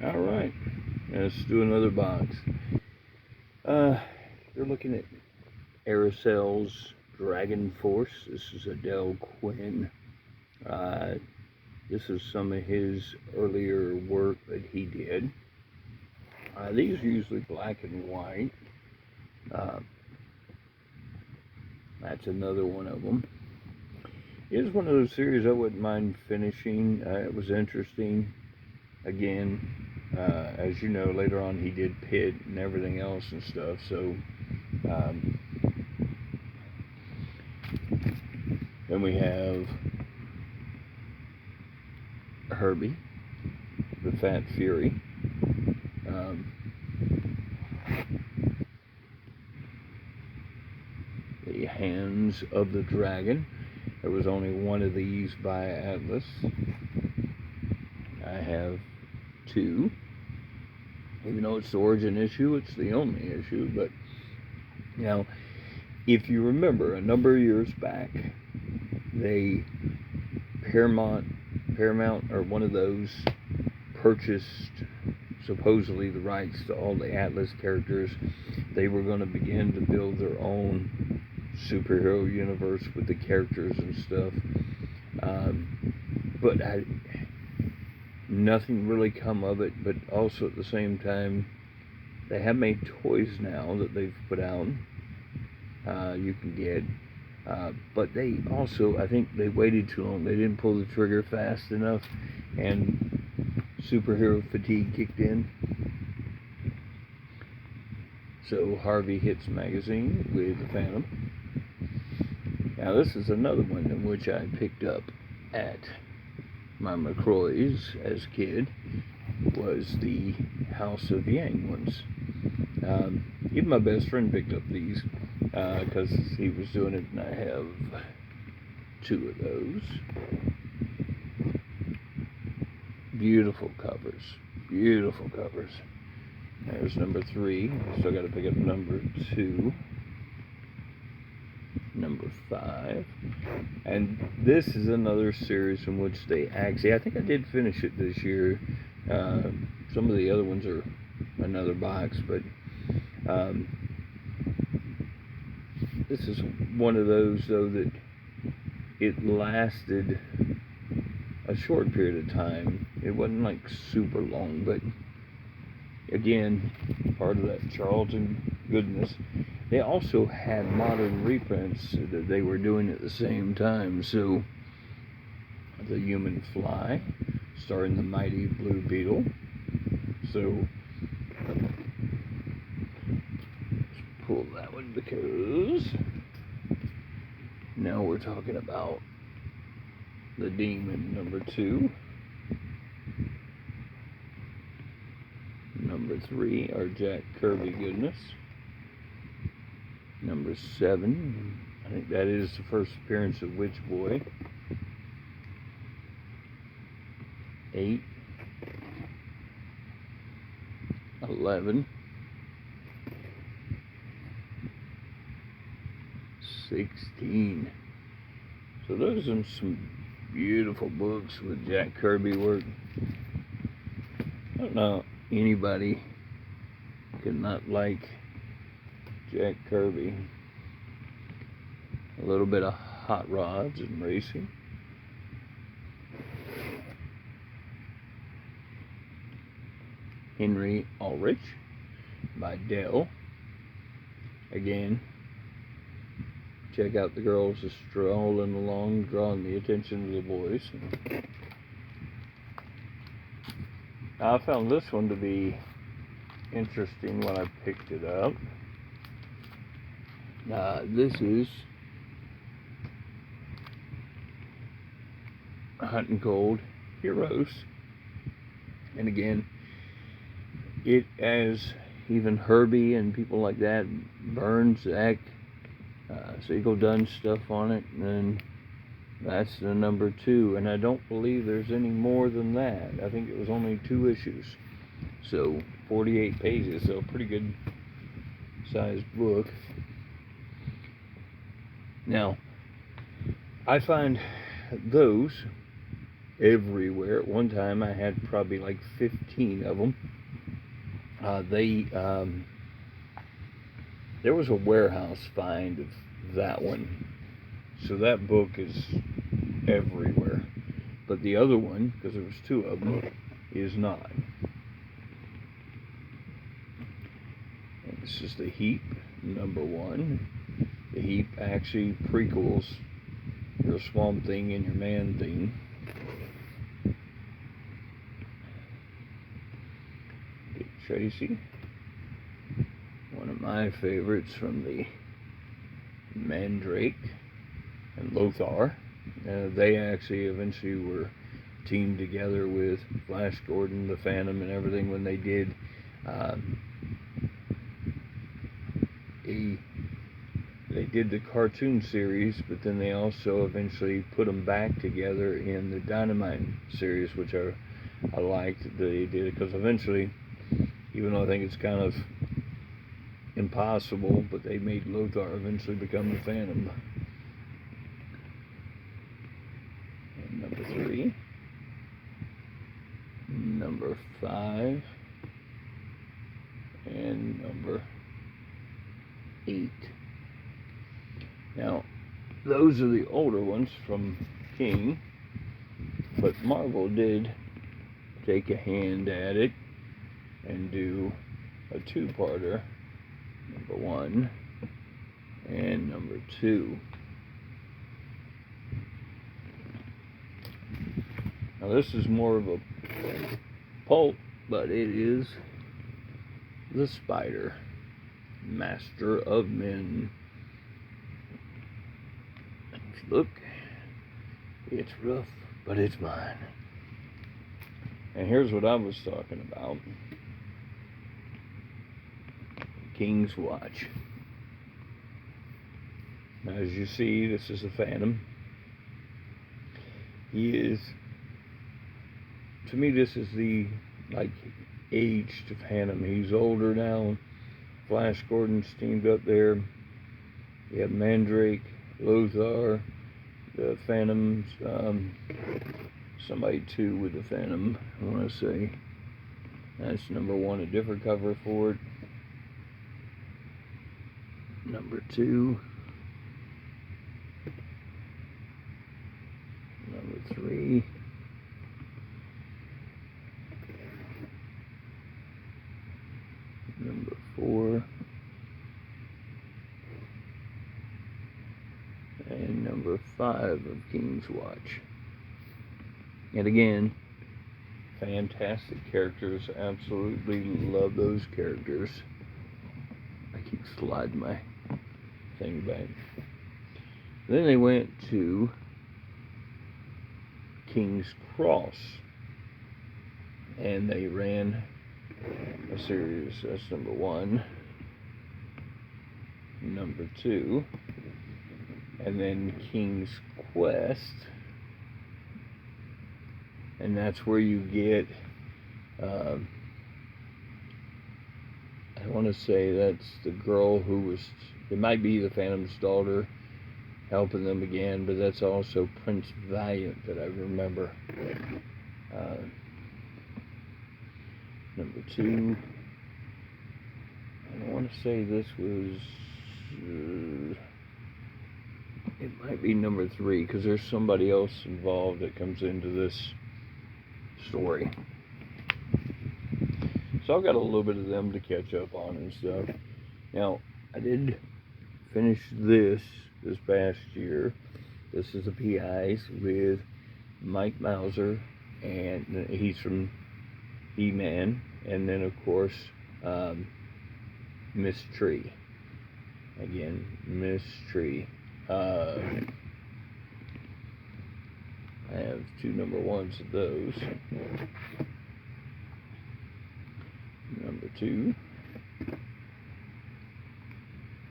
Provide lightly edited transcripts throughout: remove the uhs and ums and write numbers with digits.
All right, let's do another box. You're looking at Aracel's Dragon Force. This is Adele Quinn. Uh, this is some of his earlier work that he did. These are usually black and white. That's another one of them. It is one of those series I wouldn't mind finishing. It was interesting. Again, as you know, later on he did Pit and everything else and stuff. So, then we have Herbie, the Fat Fury. The Hands of the Dragon. There was only one of these by Atlas. I have two. Even though it's the origin issue, it's the only issue. But, you know, if you remember, a number of years back, Paramount or one of those purchased supposedly the rights to all the Atlas characters. They were going to begin to build their own superhero universe with the characters and stuff. But nothing really come of it. But also at the same time, they have made toys now that they've put out. You can get. But they also, I think they waited too long. They didn't pull the trigger fast enough, and superhero fatigue kicked in. So Harvey Hits Magazine with the Phantom. Now this is another one in which I picked up at my McCroy's as a kid, was the House of Yang ones. Even my best friend picked up these because he was doing it, and I have two of those. Beautiful covers. Beautiful covers. There's number 3. Still got to pick up number 2. Number 5. And this is another series in which they actually, I think I did finish it this year. Some of the other ones are another box, but this is one of those, though, that it lasted a short period of time. It wasn't like super long, but again, part of that Charlton goodness. They also had modern reprints that they were doing at the same time. So, The Human Fly, starring the mighty Blue Beetle. So, let's pull that one because now we're talking about the Demon, number 2. Number 3, our Jack Kirby goodness. Number 7, I think that is the first appearance of Witch Boy. 8, 11, 16. So those are some beautiful books with Jack Kirby work. I don't know anybody could not like Jack Kirby. A little bit of hot rods and racing. Henry Ulrich by Dell. Again, check out the girls just strolling along, drawing the attention of the boys. I found this one to be interesting when I picked it up. This is Hot and Cold Heroes. And again, it, as even Herbie and people like that, Burns, Zach, Siegel done stuff on it, and then that's the number 2. And I don't believe there's any more than that. I think it was only 2 issues. So 48 pages, so a pretty good sized book. Now, I find those everywhere. At one time, I had probably like 15 of them. There was a warehouse find of that one, so that book is everywhere. But the other one, because there was two of them, is not. And this is the Heap #1. The Heap actually prequels your Swamp Thing and your Man Thing. Dick Tracy, one of my favorites from the Mandrake and Lothar. They actually eventually were teamed together with Flash Gordon, the Phantom, and everything when they did they did the cartoon series, but then they also eventually put them back together in the Dynamite series, which I liked that they did, because eventually, even though I think it's kind of impossible, but they made Lothar eventually become the Phantom. And #3, #5, and #8. Now, those are the older ones from King, but Marvel did take a hand at it and do a two-parter, #1 and #2. Now this is more of a pulp, but it is the Spider, Master of Men. Look, it's rough, but it's mine. And here's what I was talking about. King's Watch. Now, as you see, this is the Phantom. He is, to me, this is the, like, aged Phantom. He's older now. Flash Gordon's teamed up there. You have Mandrake, Lothar, the Phantoms, somebody too with the Phantom, I want to say. That's #1, a different cover for it. #2. #3. #4. And #5 of King's Watch. And again, fantastic characters. Absolutely love those characters. I keep sliding my thing back. Then they went to King's Cross, and they ran a series. That's #1, #2, and then King's Quest, and that's where you get I want to say that's the girl who was, it might be the Phantom's daughter helping them again, but that's also Prince Valiant that I remember. #2, I want to say this was, it might be #3, because there's somebody else involved that comes into this story. So I've got a little bit of them to catch up on and stuff. Now, I did finish this past year. This is the PIs with Mike Mauser, and he's from He-Man, and then of course Miss Tree. Again, Miss Tree. I have two #1s of those. #2.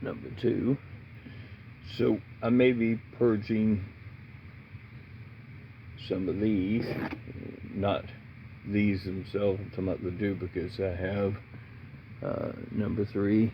#2. So I may be purging some of these, not these themselves. I'm talking about the duplicates. I have #3.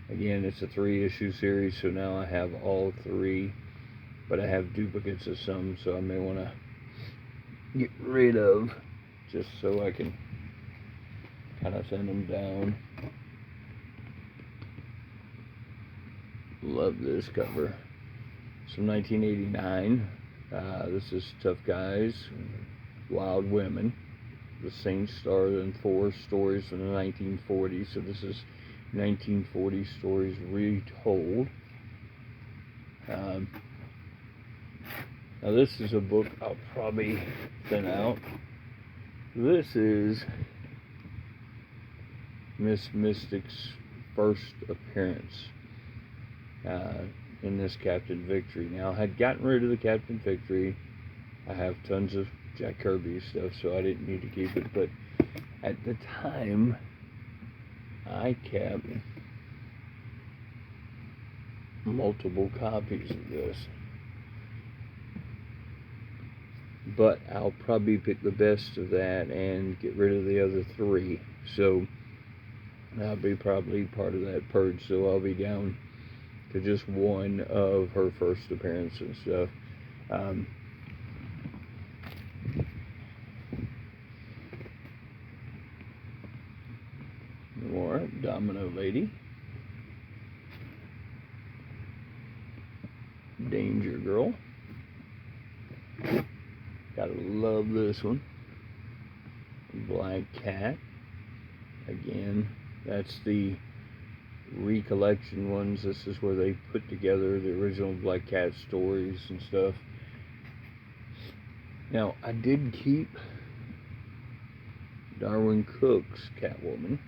Again, it's a 3-issue series, so now I have all 3, but I have duplicates of some, so I may want to get rid of, just so I can kind of send them down. Love this cover. It's from 1989. This is Tough Guys, Wild Women. The Saints starred in 4 stories from the 1940s, so this is 1940 stories retold. Now this is a book I'll probably thin out. This is Miss Mystic's first appearance in this Captain Victory. Now I had gotten rid of the Captain Victory. I have tons of Jack Kirby stuff, so I didn't need to keep it, but at the time I kept multiple copies of this, but I'll probably pick the best of that and get rid of the other 3, so I'll be probably part of that purge, so I'll be down to just one of her first appearance and stuff. More Domino Lady, Danger Girl, gotta love this one. Black Cat, again, that's the recollection ones. This is where they put together the original Black Cat stories and stuff. Now I did keep Darwin Cook's Catwoman.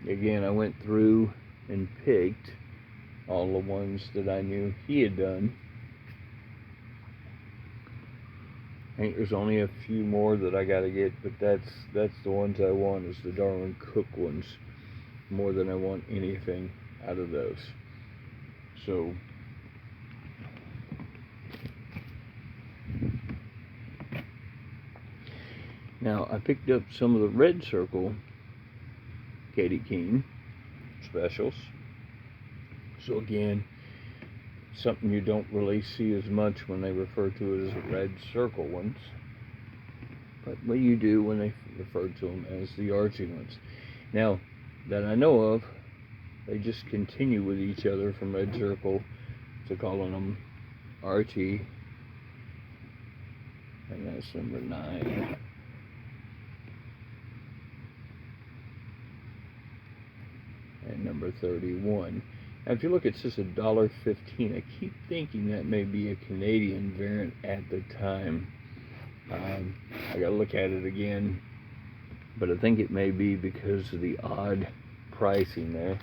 Again, I went through and picked all the ones that I knew he had done. I think there's only a few more that I gotta get, but that's the ones I want, is the Darwin Cook ones, more than I want anything out of those. So now I picked up some of the Red Circle Katie Keene specials. So again, something you don't really see as much when they refer to it as the Red Circle ones, but what you do when they refer to them as the Archie ones. Now that I know of, they just continue with each other from Red Circle to calling them Archie, and that's number 9. And number 31. Now, if you look, it says $1.15. I keep thinking that may be a Canadian variant at the time. I gotta look at it again, but I think it may be because of the odd pricing there.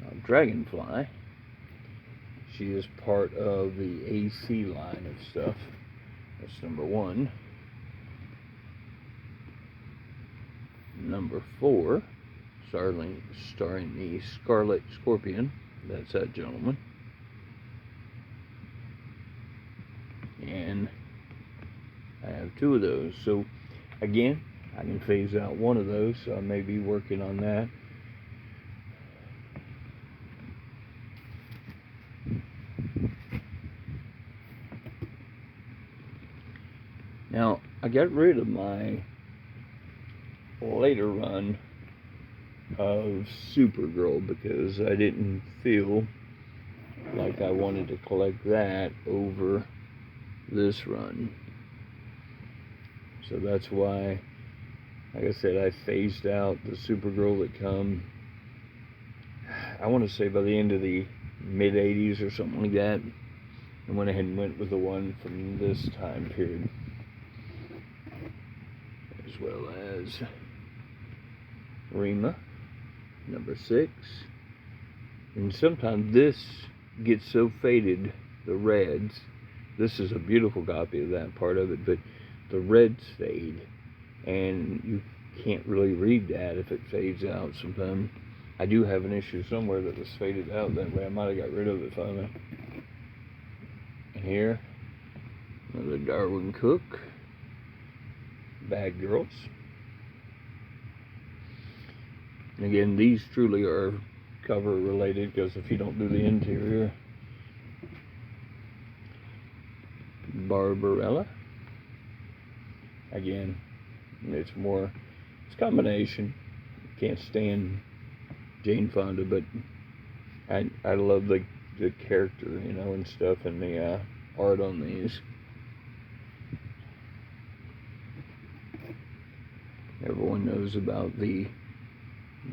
Now, Dragonfly. She is part of the AC line of stuff. That's number 1. Number 4, starring the Scarlet Scorpion. That's that gentleman. And I have 2 of those. So again, I can phase out one of those, so I may be working on that. Now, I got rid of my later run of Supergirl because I didn't feel like I wanted to collect that over this run. So that's why, like I said, I phased out the Supergirl that come, I want to say by the end of the mid-80s or something like that, and went ahead and went with the one from this time period, as well as Rima, number 6. And sometimes this gets so faded, the reds. This is a beautiful copy of that part of it, but the reds fade, and you can't really read that if it fades out sometimes. I do have an issue somewhere that was faded out that way. I might have got rid of it finally. And here, another Darwin Cook, Bad Girls. And again, these truly are cover related, because if you don't do the interior. Barbarella. Again, it's a combination. Can't stand Jane Fonda, but I love the character, and stuff, and the art on these. Everyone knows about the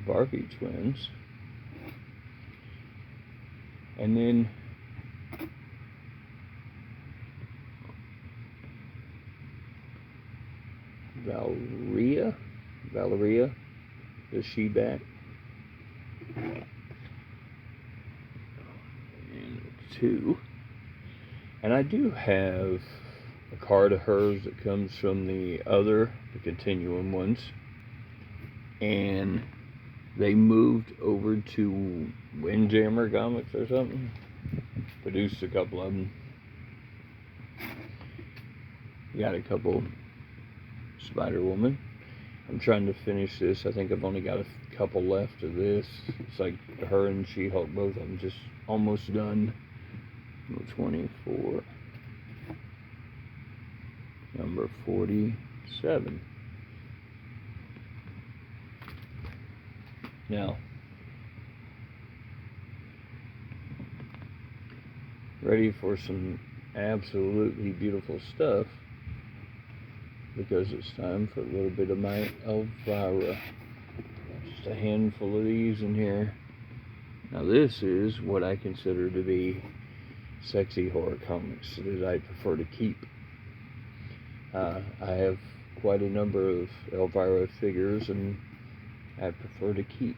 Barbie twins. And then Valeria, the she-bat. And 2. And I do have a card of hers that comes from the Continuum ones. And they moved over to Windjammer Comics or something. Produced a couple of them. Got a couple Spider-Woman. I'm trying to finish this. I think I've only got a couple left of this. It's like her and She-Hulk, both of them, just almost done. Number 24. Number 47. Now, ready for some absolutely beautiful stuff, because it's time for a little bit of my Elvira. Just a handful of these in here. Now this is what I consider to be sexy horror comics that I prefer to keep. I have quite a number of Elvira figures, and I prefer to keep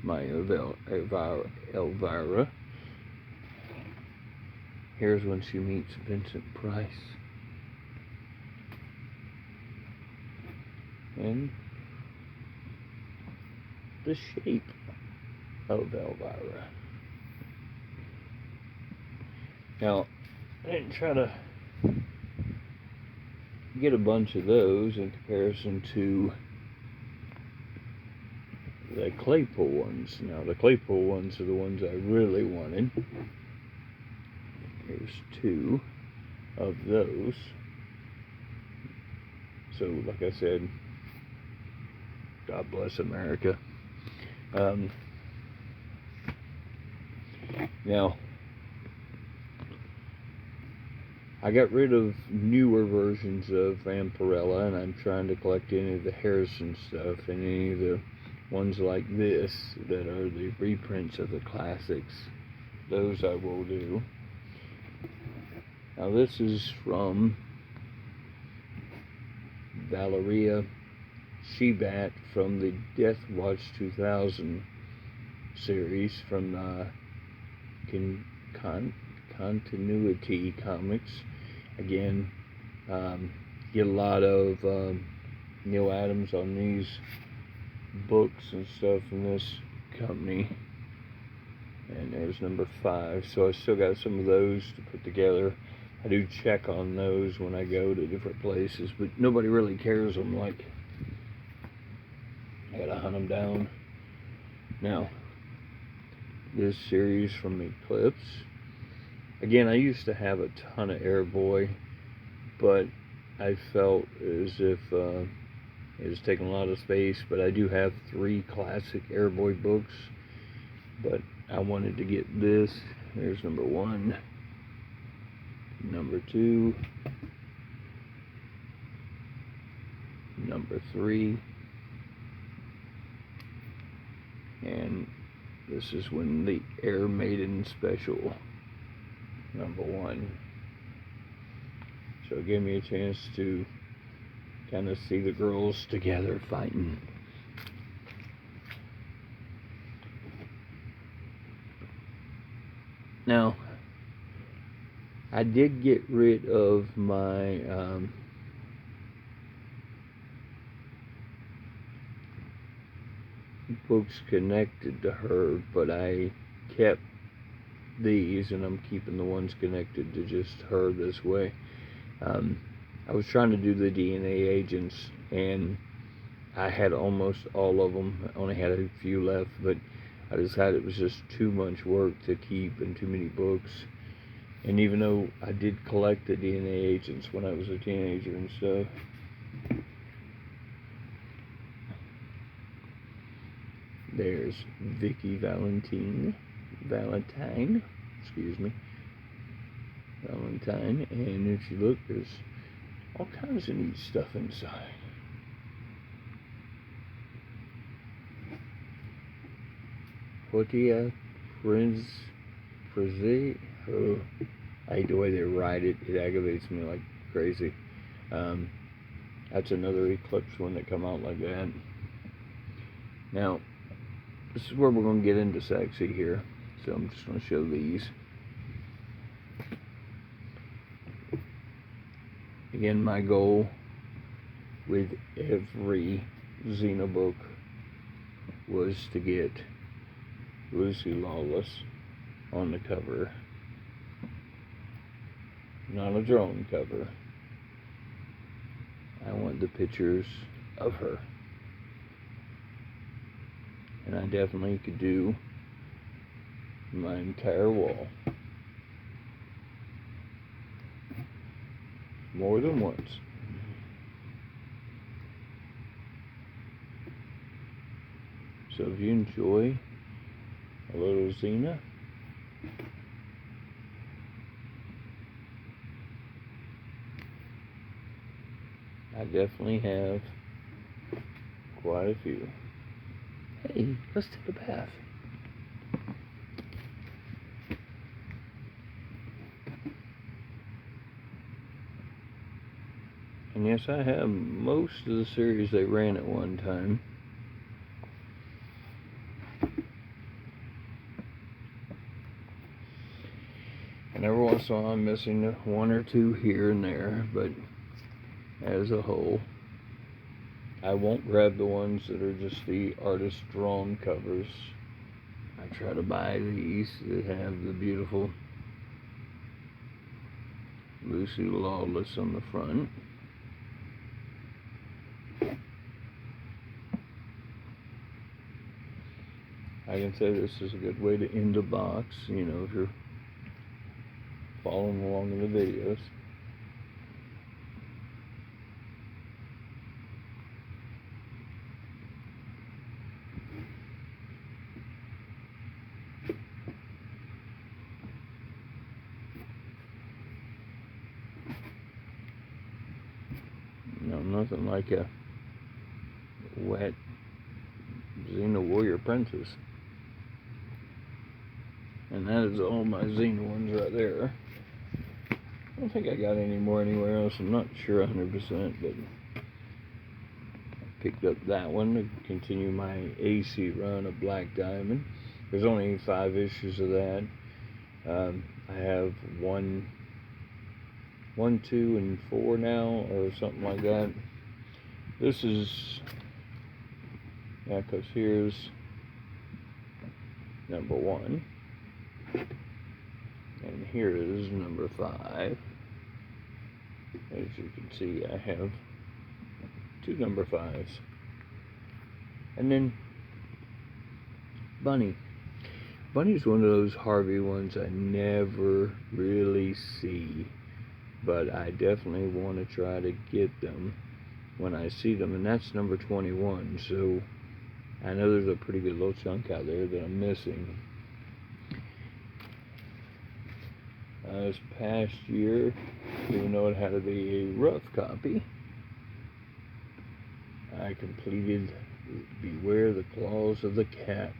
my Elvira. Here's when she meets Vincent Price. And the shape of Elvira. Now, I didn't try to get a bunch of those in comparison to the Claypool ones. Now, the Claypool ones are the ones I really wanted. Here's 2 of those. So, like I said, God bless America. Now, I got rid of newer versions of Vampirella, and I'm trying to collect any of the Harrison stuff and any of the ones like this that are the reprints of the classics. Those I will do. Now, this is from Valeria She-Bat from the Death Watch 2000 series from Continuity Comics. Again, get a lot of Neil Adams on these books and stuff from this company. And there's number 5. So I still got some of those to put together. I do check on those when I go to different places, but nobody really cares them. Like, I gotta hunt them down. Now, this series from Eclipse. Again, I used to have a ton of Airboy, but I felt as if it was taking a lot of space. But I do have 3 classic Airboy books, but I wanted to get this. There's number 1, number 2, number 3, and this is when the Air Maiden special, number 1. So it gave me a chance to kind of see the girls together fighting. Now, I did get rid of my books connected to her, but I kept these, and I'm keeping the ones connected to just her this way. I was trying to do the DNA agents, and I had almost all of them. I only had a few left, but I decided it was just too much work to keep and too many books. And even though I did collect the DNA agents when I was a teenager and stuff, there's Vicky Valentine, excuse me, Valentine, and if you look, there's all kinds of neat stuff inside. Portia Prince, oh, I hate the way they write it. It aggravates me like crazy. That's another Eclipse one that come out like that. Now, this is where we're going to get into sexy here. So I'm just going to show these. Again, my goal with every Xena book was to get Lucy Lawless on the cover. Not a drone cover. I want the pictures of her. And I definitely could do my entire wall. More than once. So if you enjoy a little Xena, I definitely have quite a few. Hey, let's take a bath. And yes, I have most of the series they ran at one time. And every once in a while I'm missing one or two here and there, but as a whole, I won't grab the ones that are just the artist drawn covers. I try to buy these that have the beautiful Lucy Lawless on the front. I can say this is a good way to end a box, you know, if you're following along in the videos. No, nothing like a wet Xena Warrior Princess. And that is all my Xena ones right there. I don't think I got any more anywhere else. I'm not sure 100%, but I picked up that one to continue my AC run of Black Diamond. There's only 5 issues of that. I have 1, 2, and 4 now, or something like that. This is, yeah, because here's number 1. And here is number 5. As you can see, I have 2 number 5s. And then Bunny. Bunny's one of those Harvey ones I never really see, but I definitely want to try to get them when I see them, and that's number 21. So I know there's a pretty good little chunk out there that I'm missing. This past year, even though it had to be a rough copy, I completed Beware the Claws of the Cat.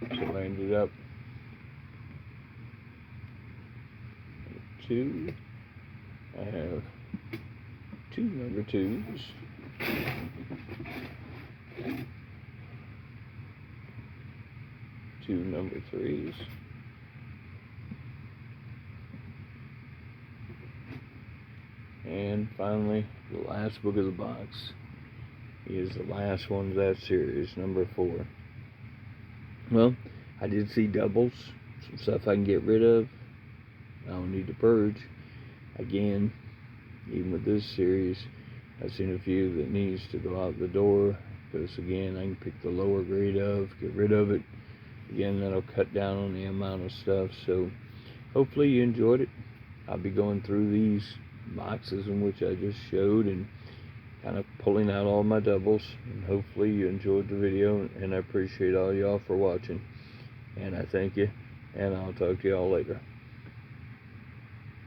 So I ended up with 2. I have 2 number 2s. 2 number 3s. And finally, the last book of the box is the last one of that series, number 4. Well, I did see doubles, some stuff I can get rid of. I don't need to purge. Again, even with this series, I've seen a few that needs to go out the door because again, I can pick the lower grade of, get rid of it. Again, that'll cut down on the amount of stuff. So hopefully you enjoyed it. I'll be going through these boxes in which I just showed and kind of pulling out all my doubles, and hopefully you enjoyed the video, and I appreciate all y'all for watching, and I thank you, and I'll talk to y'all later.